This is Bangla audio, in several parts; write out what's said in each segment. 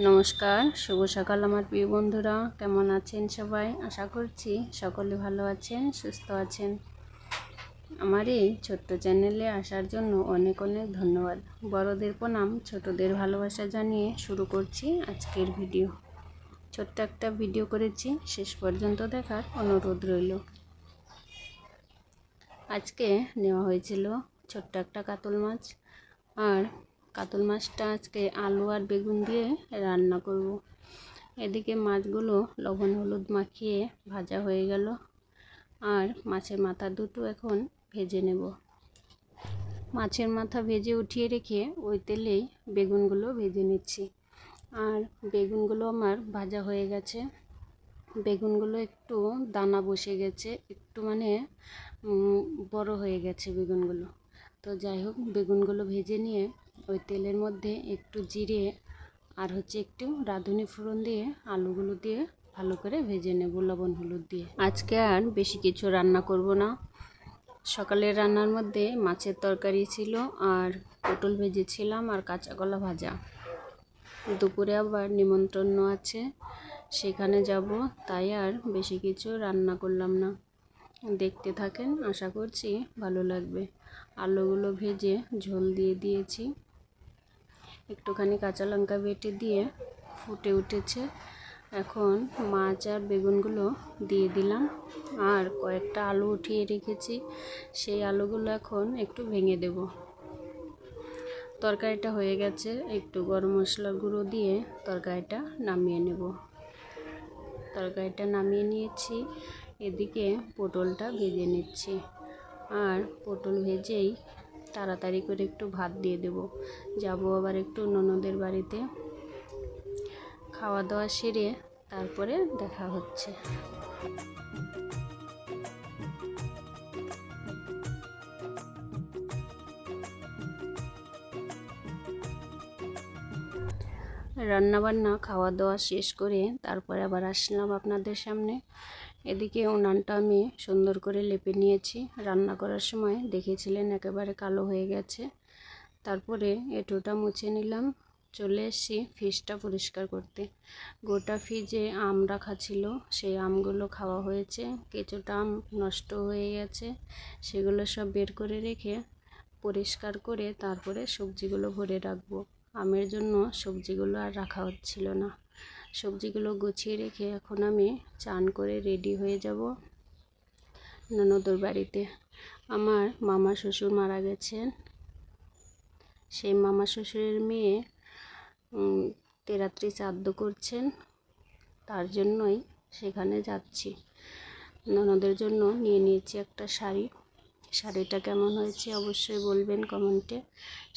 নমস্কার, শুভ সকাল আমার প্রিয় বন্ধুরা। কেমন আছেন সবাই? আশা করছি সকলে ভালো আছেন, সুস্থ আছেন। আমার এই ছোট্ট চ্যানেলে আসার জন্য অনেক অনেক ধন্যবাদ। বড়দের প্রণাম, ছোটদের ভালোবাসা জানিয়ে শুরু করছি আজকের ভিডিও। ছোট্ট একটা ভিডিও করেছি, শেষ পর্যন্ত দেখার অনুরোধ রইল। আজকে নেওয়া হয়েছিল ছোট্ট একটা কাতল মাছ, আর কাতল মাছটা আজকে আলু আর বেগুন দিয়ে রান্না করব। এদিকে মাছগুলো লবণ হলুদ মাখিয়ে ভাজা হয়ে গেল, আর মাছের মাথা দুটো এখন ভেজে নেব। মাছের মাথা ভেজে উঠিয়ে রেখে ওই তেলেই বেগুনগুলো ভেজে নিচ্ছি। আর বেগুনগুলো আমার ভাজা হয়ে গেছে। বেগুনগুলো একটু দানা বসে গেছে, একটু বড় হয়ে গেছে বেগুনগুলো। তো যাই হোক, বেগুনগুলো ভেজে নিয়ে ওই তেলের মধ্যে একটু জিরে আর একটু রাঁধুনি ফোড়ন দিয়ে আলুগুলো দিয়ে ভালো করে ভেজে নেব লবণ হলুদ দিয়ে। আজকে আর বেশি কিছু রান্না করব না। সকালের রান্নার মধ্যে মাছের তরকারি ছিল, আর পটল ভেজেছিলাম, আর কাঁচা কলা ভাজা। দুপুরে আবার নিমন্ত্রণ আছে, সেখানে যাব, তাই আর বেশি কিছু রান্না করলাম না। দেখতে থাকেন, আশা করছি ভালো লাগবে। আলুগুলো ভেজে ঝোল দিয়ে দিয়েছি, একটুখানি কাঁচা লঙ্কা বেটে দিয়ে ফুটে উঠেছে। এখন মাছ আর বেগুনগুলো দিয়ে দিলাম, আর কয়েকটা আলু উঠিয়ে রেখেছি, সেই আলুগুলো এখন একটু ভেঙে দেব। তরকারিটা হয়ে গেছে, একটু গরম মশলা গুঁড়ো দিয়ে তরকারিটা নামিয়ে নেব। তরকারিটা নামিয়ে নিয়েছি, এদিকে পটলটা ভেজে নিচ্ছি। আর পটল ভেজেই তাড়াতাড়ি করে একটু ভাত দিয়ে দেব। যাব আবার একটু ননদের বাড়িতে। খাওয়া দাওয়া সেরে তারপরে দেখা হচ্ছে। রান্নাবান্না খাওয়া দাওয়া শেষ করে তারপরে আবার আসলাম আপনাদের সামনে। এদিকে উনানটা আমি সুন্দর করে লেপে নিয়েছি। রান্না করার সময় দেখেছিলেন একেবারে কালো হয়ে গেছে। তারপরে এঁটোটা মুছে নিলাম, চলে এসেছি ফ্রিজটা পরিষ্কার করতে। গোটা ফ্রিজে আম রাখা ছিল, সেই আমগুলো খাওয়া হয়েছে। কিছুটা আম নষ্ট হয়ে গেছে, সেগুলো সব বের করে রেখে পরিষ্কার করে তারপরে সবজিগুলো ভরে রাখবো। আমের জন্য সবজিগুলো আর রাখা হচ্ছিল না। সবজিগুলো গুছিয়ে রেখে এখন আমি চান করে রেডি হয়ে যাব ননদের বাড়িতে। আমার মামা শ্বশুর মারা গেছেন, সেই মামা শ্বশুরের মেয়ে তেরাত্রি শ্রাদ্ধ করছেন, তার জন্যই সেখানে যাচ্ছি। ননদের জন্য নিয়ে নিয়েছি একটা শাড়ি। শাড়িটা কেমন হয়েছে অবশ্যই বলবেন কমেন্টে।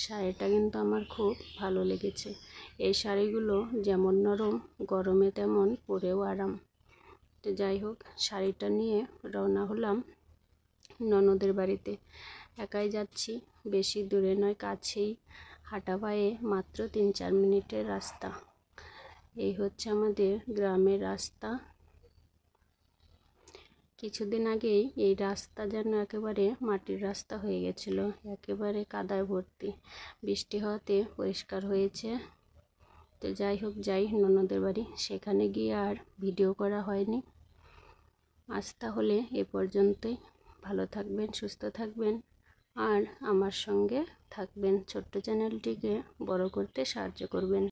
শাড়িটা কিন্তু আমার খুব ভালো লেগেছে। এই শাড়িগুলো যেমন নরম, গরমে তেমন পরেও আরাম। তো যাই হোক, শাড়িটা নিয়ে রওনা হলাম ননদের বাড়িতে। একাই যাচ্ছি, বেশি দূরে নয়, কাছেই, হাঁটা পায়ে মাত্র 3-4 মিনিটের রাস্তা। এই হচ্ছে আমাদের গ্রামের রাস্তা। কিছুদিন আগেই এই রাস্তা যেন একেবারে মাটির রাস্তা হয়ে গেছিল, একেবারে কাদায় ভর্তি। বৃষ্টি হওয়াতে পরিষ্কার হয়েছে। তো যাই হোক, যাই ননদের বাড়ি। সেখানে গিয়ে আর ভিডিও করা হয়নি। আজ তাহলে এ পর্যন্তই। ভালো থাকবেন, সুস্থ থাকবেন, আর আমার সঙ্গে থাকবেন। ছোট্ট চ্যানেলটিকে বড় করতে সাহায্য করবেন।